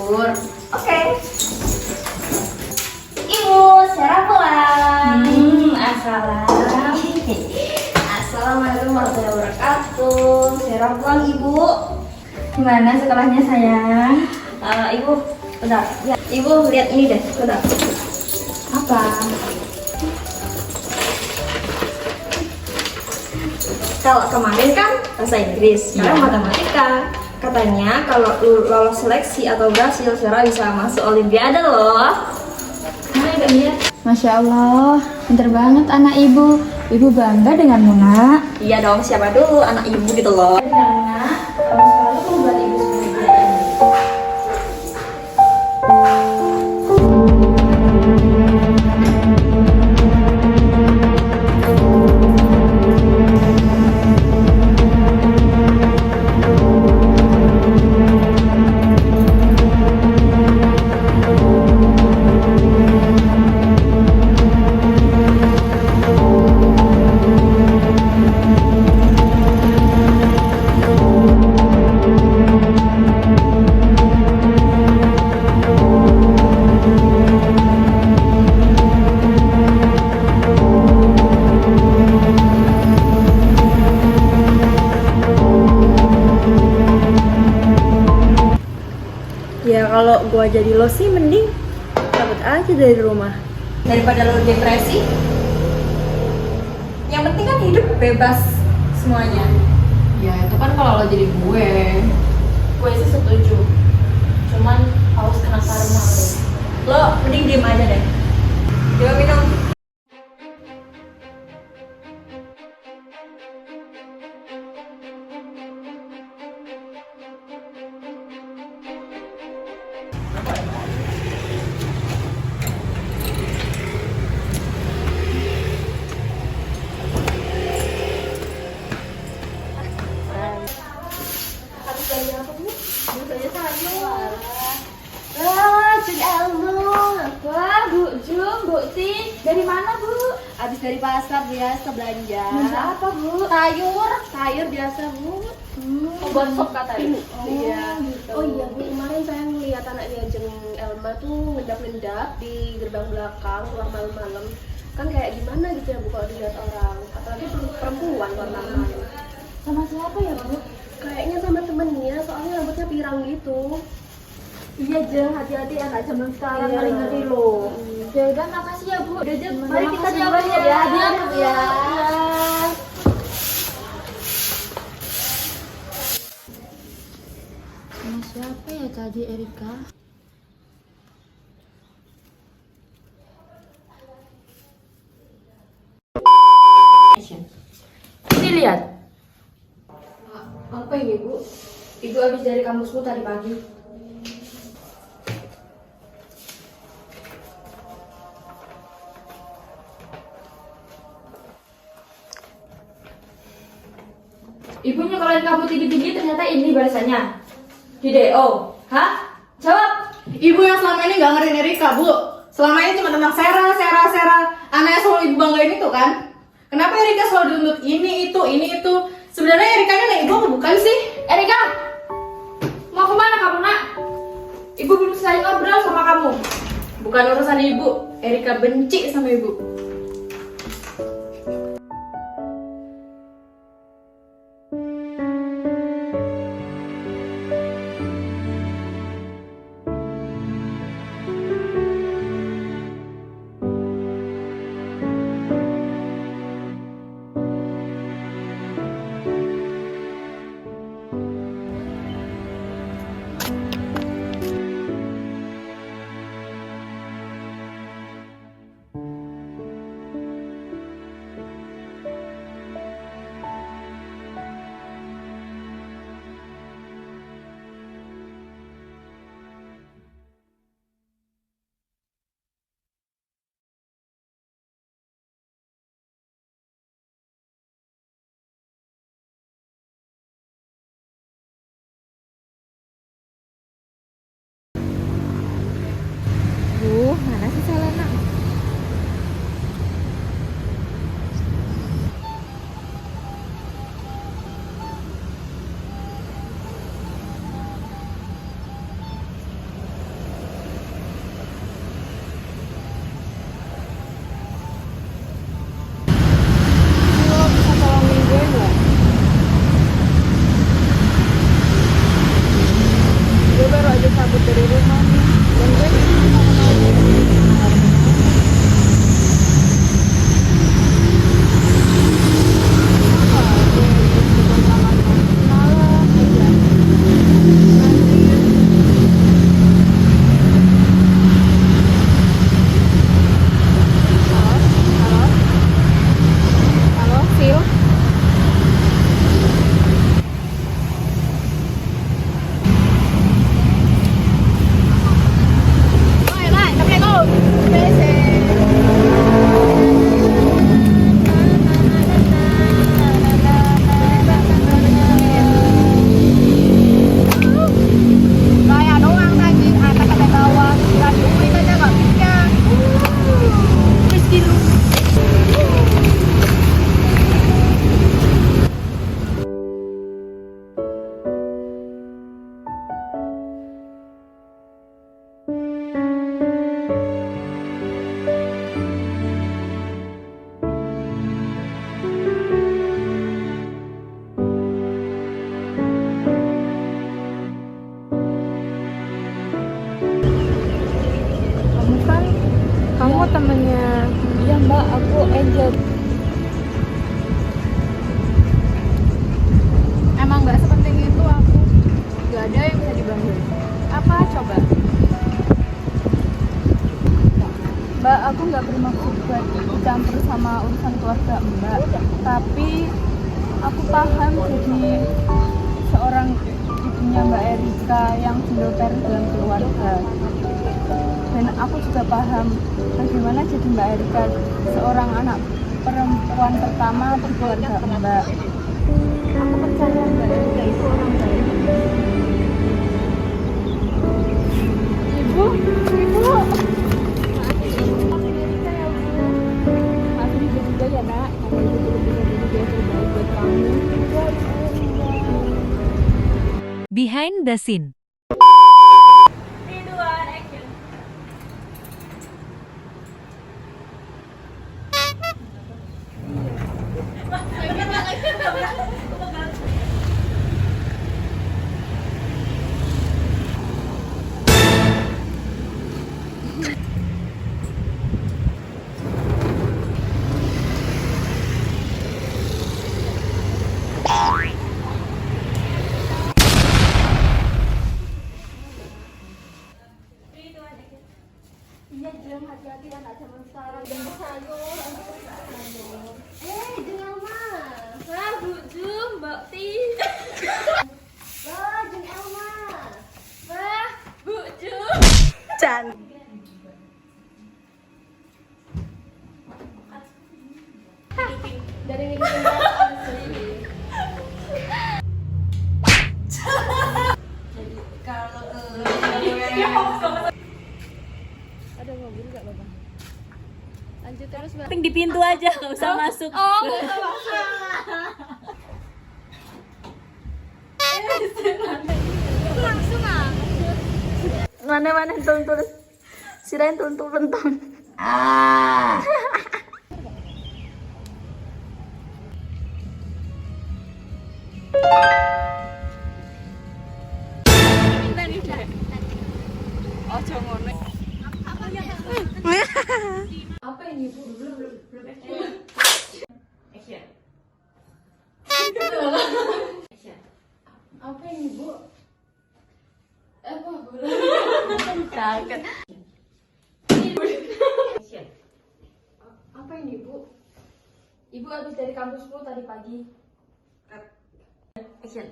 dapur. Oke. Ibu, Sarah pulang. Assalam. Assalamualaikum warahmatullahi wabarakatuh. Sarah pulang, Ibu. Gimana sekolahnya sayang? Ibu, bentar. Ya, Ibu lihat ini deh, bentar. Apa? Kalau kemarin kan bahasa Inggris, sekarang Iya. matematika. Katanya kalau lolos seleksi atau berhasil, Sarah bisa masuk Olimpiade loh. Mana Ibu lihat? Masya Allah, pinter banget anak ibu. Ibu bangga denganmu nak. Iya dong, siapa dulu anak ibu gitu loh. Karena kamu selalu membuat ibu sebahagia ini. Ya kalau gua jadi lo sih mending cabut aja dari rumah. Daripada lo depresi, yang penting kan hidup bebas semuanya. Ya itu kan kalau lo jadi gue sih setuju. Cuman harus kena karma lo. Lo mending diem aja deh. Coba minum. Dari mana Bu? Abis dari pasar biasa belanja. Belanja apa Bu? Sayur biasa Bu. Buat sop katanya. Iya. gitu. Oh iya Bu, kemarin saya ngeliat anak diajeng Elma tuh ngendap-ngendap di gerbang belakang keluar malam-malam. Kan kayak gimana gitu ya Bu kalau dilihat orang, apalagi perempuan keluar malam-malam. Sama siapa ya Bu? Kayaknya sama temennya, soalnya rambutnya pirang gitu. Iya Jeng, hati-hati anak zaman sekarang Iya. ngeri-ngeri loh. Ya udah makasih ya Bu. Udah Jeng, mari kita Makasih jalan banyak ya. ya. Ya. Sama siapa ya tadi Erika? Ini lihat. Apa ini Bu? Ibu habis dari kampusku tadi pagi. Ibu nyekolahin kamu tinggi-tinggi ternyata ini balasannya. Di DO. Hah? Jawab. Ibu yang selama ini nggak ngertiin Erika, Bu. Selama ini cuma tentang Sera. Anak yang selalu ibu banggain itu kan. Kenapa Erika selalu dituntut ini itu? Sebenarnya Erika ini anak ibu apa bukan sih? Erika, mau kemana kamu nak? Ibu belum selesai ngobrol sama kamu. Bukan urusan ibu. Erika benci sama ibu. Aku Angel. Emang nggak sepenting itu aku. Nggak ada yang bisa dibanggain. Apa coba? Mbak, aku nggak bermaksud buat campur sama urusan keluarga Mbak, tapi aku paham jadi seorang ibunya Mbak Erika yang single parent dalam keluarga. Dan aku juga paham bagaimana jadi Mbak Erika seorang anak perempuan pertama di keluarga Mbak. Aku percaya Mbak Erika itu orang baik. Ibu. Maafin ibu juga ya nak, kalau ibu belum bisa jadi dia terbaik buat kamu. Behind the scene. Jengal mah. Wah, Bu Jum, Mbak Ti. Wah, Jeng Elma. Wah, Bu Jum. Dari minggu asli. Ada mobil nggak Bapak? Lanjut terus Mbak. Di pintu aja, nggak usah masuk. Oh, nggak usah masuk. Langsung ah. Mana tul sirain tul lentong. Apa ini Bu? Belum action. Action. Action. Apa ini Bu? Apa Bu? Kaget. Action. Apa ini Bu? Ibu habis dari kampus Bu tadi pagi. Action.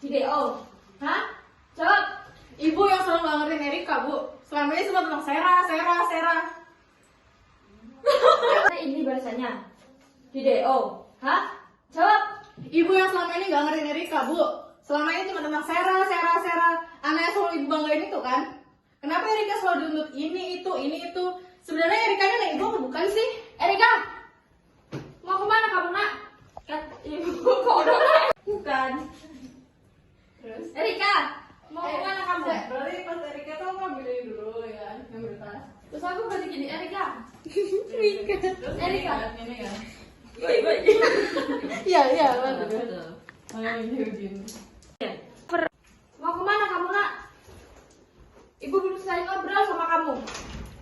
Video. Hah? Jawab. Ibu yang selalu nggak ngertiin Erika, Bu. Selama ini semua tentang Sera. Nah, ini balasannya. Video. Hah? Jawab. Ibu yang selama ini nggak ngertiin Erika, Bu. Selama ini cuma tentang Sera. Anak yang selalu ibu banggain itu kan? Kenapa Erika selalu dituntut ini itu? Sebenarnya Erika ini anak ibu apa bukan sih? Erika, mau kemana kamu nak? Kan ibu kok udah bukan. Terus Erika, mau kemana kamu? Berarti pas Erika tuh ngambil ini dulu ya, ngambil tas. Terus aku berarti gini, Erika. Terus Erika. ini ya. Iya. Iya, betul. Oh, ini. Mau kemana kamu nak? Ibu belum selesai ngobrol sama kamu.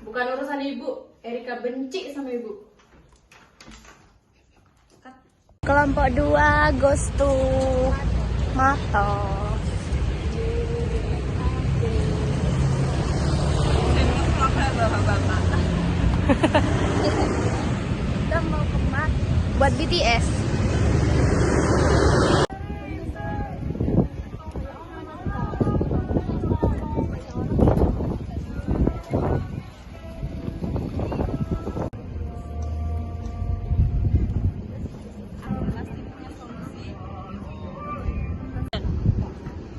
Bukan urusan ibu. Erika benci sama ibu. Kelompok 2 goes to Mato. Kita mau ke Mato buat BTS.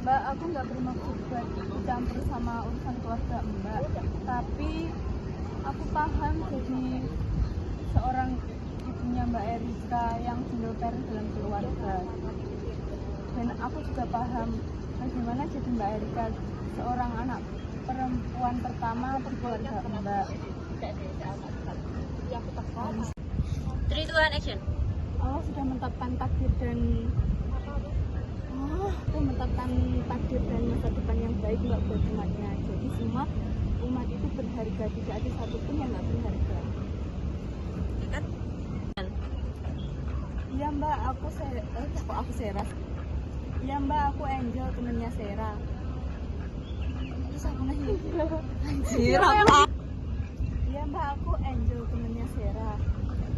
Mbak, aku nggak bermaksud buat campur sama urusan keluarga Mbak, tapi aku paham jadi seorang ibunya Mbak Erika yang single parent dalam keluarga. Dan aku juga paham bagaimana jadi Mbak Erika seorang anak perempuan pertama di keluarga Mbak. 3, 2, 1, action. Allah sudah menetapkan takdir dan Allah tuh menetapkan takdir dan masa depan yang baik Mbak buat umatnya. Jadi semua umat itu berharga, tidak ada satupun yang nggak berharga. Iya Mbak, aku Sera. Iya Mbak, aku Angel, temennya Sera. Terus aku nanya, anjir apa? Iya Mbak, aku Angel, temennya Sera.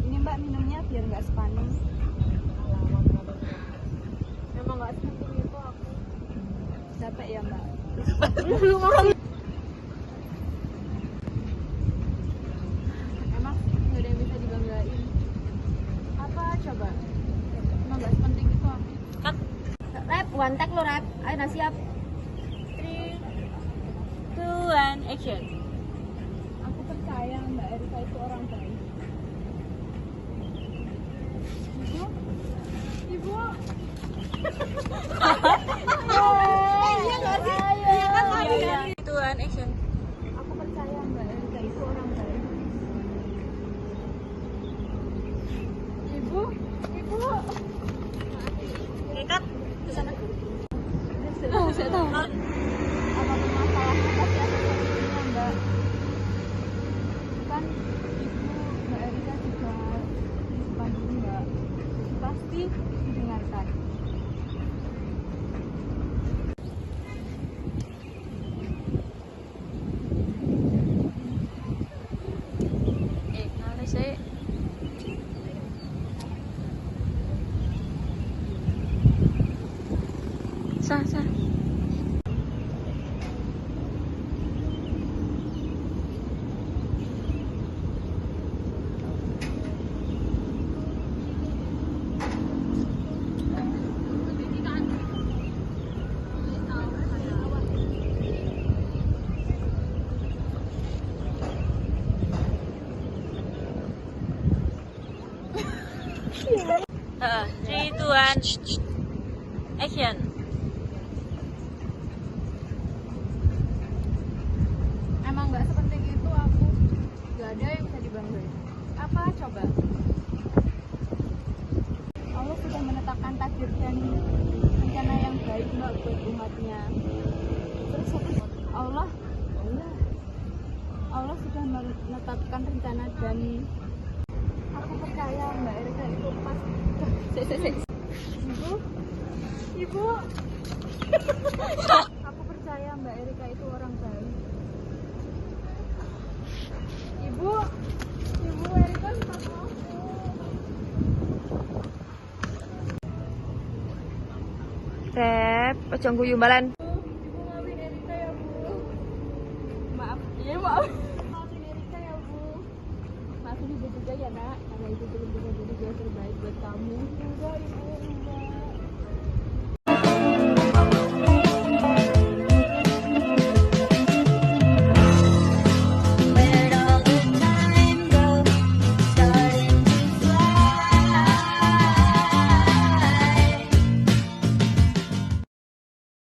Ini Mbak minumnya biar nggak sepaning. Emang nggak seperti itu aku. Capek ya Mbak? Emang nggak ada yang bisa dibanggain. Apa coba? Emang nggak sepenting itu aku. Rap, one take lo rap. Ayo nah siap. 3, 2, 1, action. Aku percaya Mbak Erika itu orang baik. Ibu, Iya, 2, 1, action. aku percaya Mbak Erika itu orang baik. Ibu. Cut. Ke sana. Saya tahu. Apapun masalahnya pasti ada solusinya Mbak. Kan ibu Mbak Erika juga di Bandung Mbak. Pasti didengarkan. Nanti saya sah. Three, two, one, action. Emang nggak sepenting itu aku. Gak ada yang bisa dibanggain. Apa coba? Allah sudah menetapkan takdir dan rencana yang baik Mbak buat umatnya. Terus Allah sudah menetapkan rencana dan aku percaya Mbak Erika itu pas. Ibu. Aku percaya Mbak Erika itu orang baik. Ibu Erika sama aku. Rap, ojo guyu balan. Ibu maafin Erika ya Bu. Maaf. Maafin Erika ya Bu. Maafin Ibu juga ya Nak, karena Ibu belum bisa jadi yang terbaik buat kamu. Enggak Ibu, enggak.